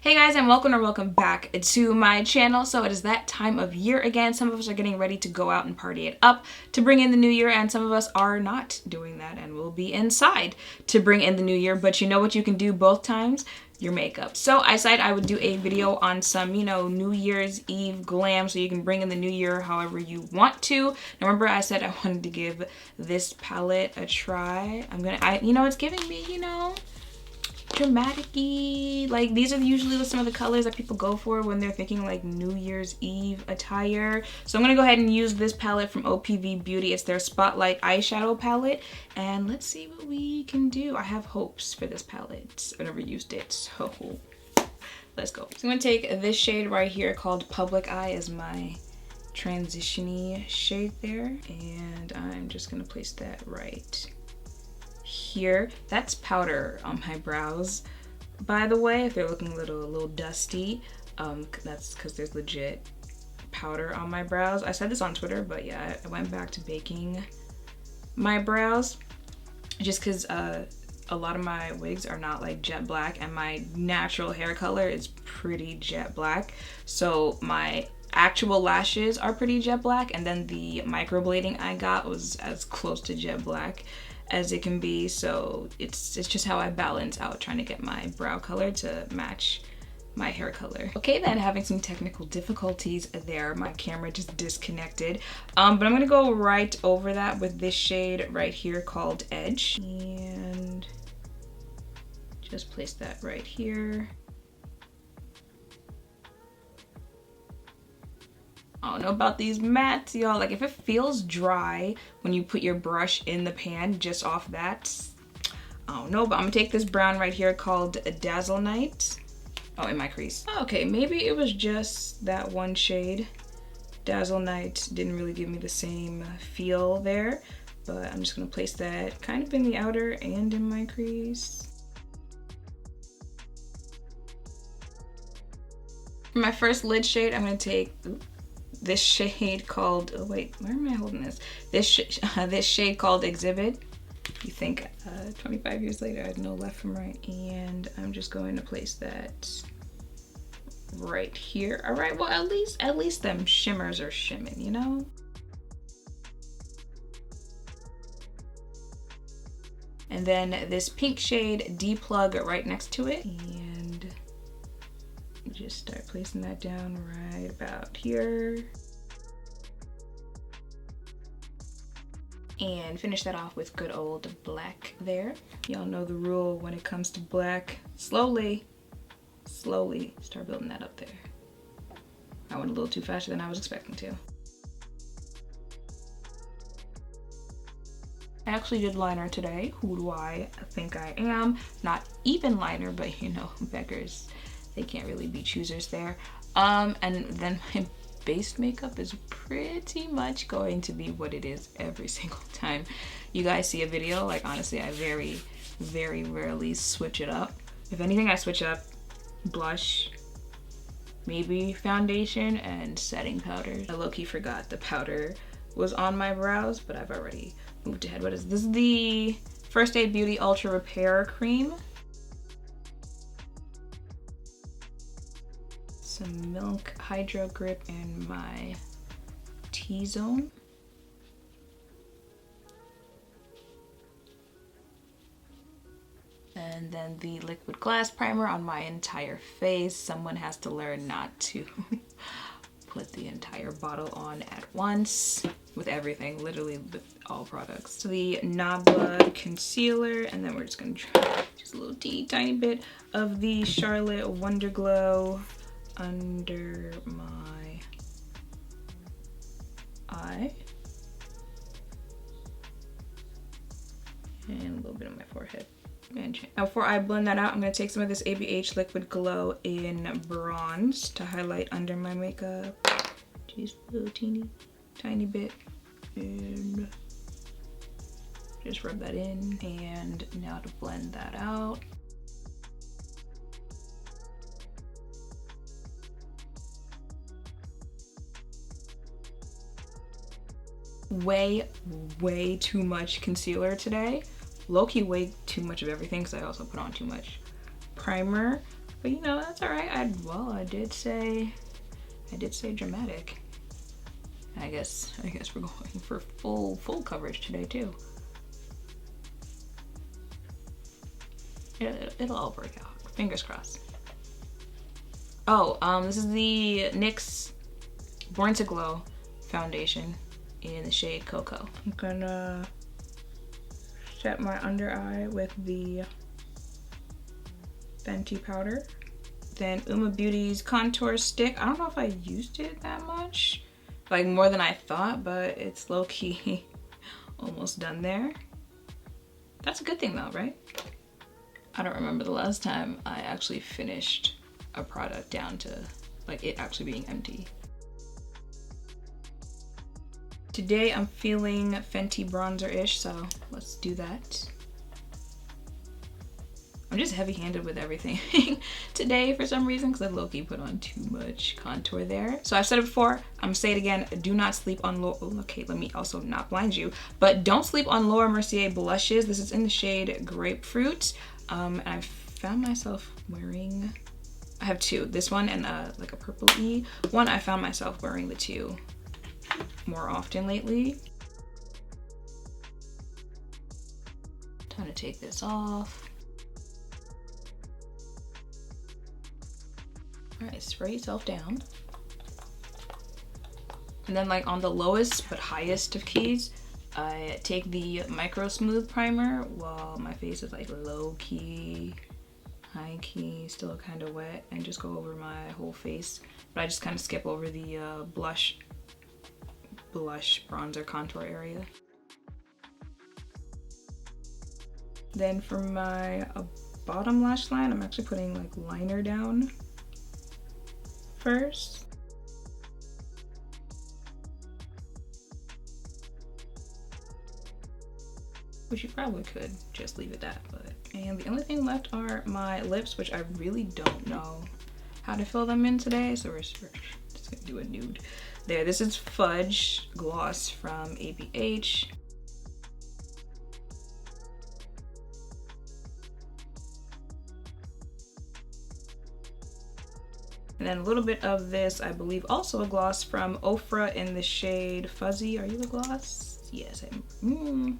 Hey guys, and welcome back to my channel. So it is that time of year again. Some of us are getting ready to go out and party it up to bring in the new year, and some of us are not doing that and will be inside to bring in the new year. But you know what you can do both times? Your makeup. So I said I would do a video on some, New Year's Eve glam so you can bring in the new year however you want to. Now remember I said I wanted to give this palette a try. It's giving me, dramatic-y. Like, these are usually some of the colors that people go for when they're thinking like New Year's Eve attire. So I'm gonna go ahead and use this palette from OPV Beauty. It's their Spotlight eyeshadow palette, and let's see what we can do. I have hopes for this palette. I've never used it, so let's go. So I'm gonna take this shade right here called Public Eye as my transition-y shade there, and I'm just gonna place that right here. That's powder on my brows, by the way, if they're looking a little dusty. That's because there's legit powder on my brows. I said this on Twitter, but yeah, I went back to baking my brows just because a lot of my wigs are not like jet black, and my natural hair color is pretty jet black, so my actual lashes are pretty jet black, and then the microblading I got was as close to jet black as it can be. So it's just how I balance out trying to get my brow color to match my hair color. Okay, then, having some technical difficulties there. My camera just disconnected. But I'm gonna go right over that with this shade right here called Edge, and just place that right here. I don't know about these mattes, y'all. Like, if it feels dry when you put your brush in the pan just off that, I don't know, but I'm gonna take this brown right here called Dazzle Night. Oh, in my crease. Okay, maybe it was just that one shade. Dazzle Night didn't really give me the same feel there, but I'm just gonna place that kind of in the outer and in my crease. For my first lid shade, I'm gonna take this shade called, oh wait, where am I holding this? This shade called Exhibit. You think 25 years later I'd know left from right, and I'm just going to place that right here. All right, well, at least them shimmers are shimming, you know? And then this pink shade D-Plug right next to it, and just start placing that down right about here. And finish that off with good old black there. Y'all know the rule when it comes to black. Slowly start building that up there. I went a little too faster than I was expecting to. I actually did liner today. Who do I think I am? Not even liner, but beggars, they can't really be choosers there. And then my base makeup is pretty much going to be what it is every single time you guys see a video. Like, honestly, I very, very rarely switch it up. If anything, I switch up blush, maybe foundation, and setting powder. I low-key forgot the powder was on my brows, but I've already moved ahead. What is this? This is the First Aid Beauty Ultra Repair Cream. Some Milk Hydro Grip in my T-zone. And then the Liquid Glass Primer on my entire face. Someone has to learn not to put the entire bottle on at once with everything, literally with all products. So the Nabla Concealer, and then we're just gonna try just a little tiny bit of the Charlotte Wonder Glow under my eye and a little bit on my forehead. Now, before I blend that out, I'm going to take some of this ABH Liquid Glow in bronze to highlight under my makeup. Just a little tiny bit, and just rub that in. And now to blend that out. Way too much concealer today. Low-key way too much of everything, because I also put on too much primer. But you know, that's all right. I did say dramatic. I guess we're going for full coverage today too. It'll all work out. Fingers crossed. Oh, this is the NYX Born to Glow foundation in the shade Cocoa. I'm gonna set my under eye with the Fenty powder. Then Beauty's contour stick. I don't know if I used it that much, like more than I thought, but it's low-key almost done there. That's a good thing though, right? I don't remember the last time I actually finished a product down to like it actually being empty. Today I'm feeling Fenty bronzer-ish, so let's do that. I'm just heavy-handed with everything today for some reason, because I low-key put on too much contour there. So I've said it before, I'm gonna say it again, do not sleep on okay, let me also not blind you, but don't sleep on Laura Mercier blushes. This is in the shade Grapefruit. And I found myself wearing, I have two, this one and like a purple-y one. I found myself wearing the two more often lately. Time to take this off. All right, spray yourself down. And then like on the lowest but highest of keys, I take the Micro Smooth Primer while my face is like low key, high key, still kind of wet, and just go over my whole face. But I just kind of skip over the blush, bronzer, contour area. Then for my bottom lash line, I'm actually putting like liner down first. Which you probably could just leave it that, but. And the only thing left are my lips, which I really don't know how to fill them in today, so we're just gonna do a nude. There, this is Fudge Gloss from ABH. And then a little bit of this, I believe also a gloss from Ofra in the shade Fuzzy. Are you the gloss? Yes, I am.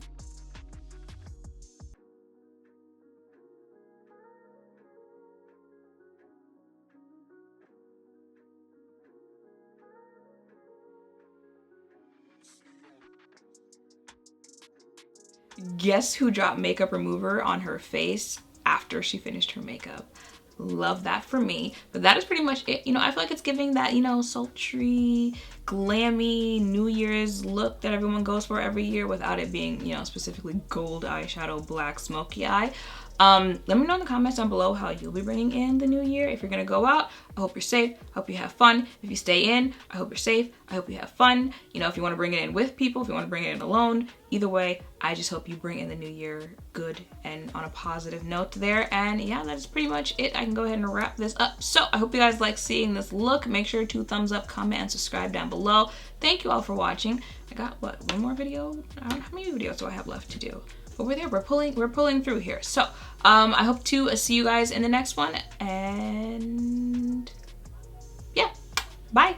Guess who dropped makeup remover on her face after she finished her makeup? Love that for me. But that is pretty much it. You know, I feel like it's giving that, you know, sultry, glammy New Year's look that everyone goes for every year without it being, you know, specifically gold eyeshadow, black smoky eye. Let me know in the comments down below how you'll be bringing in the new year. If you're gonna go out, I hope you're safe. I hope you have fun. If you stay in, I hope you're safe. I hope you have fun. You know, if you want to bring it in with people, if you want to bring it in alone, either way, I just hope you bring in the new year good and on a positive note there. And yeah, that's pretty much it. I can go ahead and wrap this up. So I hope you guys like seeing this look. Make sure to thumbs up, comment, and subscribe down below. Thank you all for watching. I got what, one more video? I don't know how many videos do I have left to do. But we're there, we're pulling through here. So I hope to see you guys in the next one, and yeah, bye.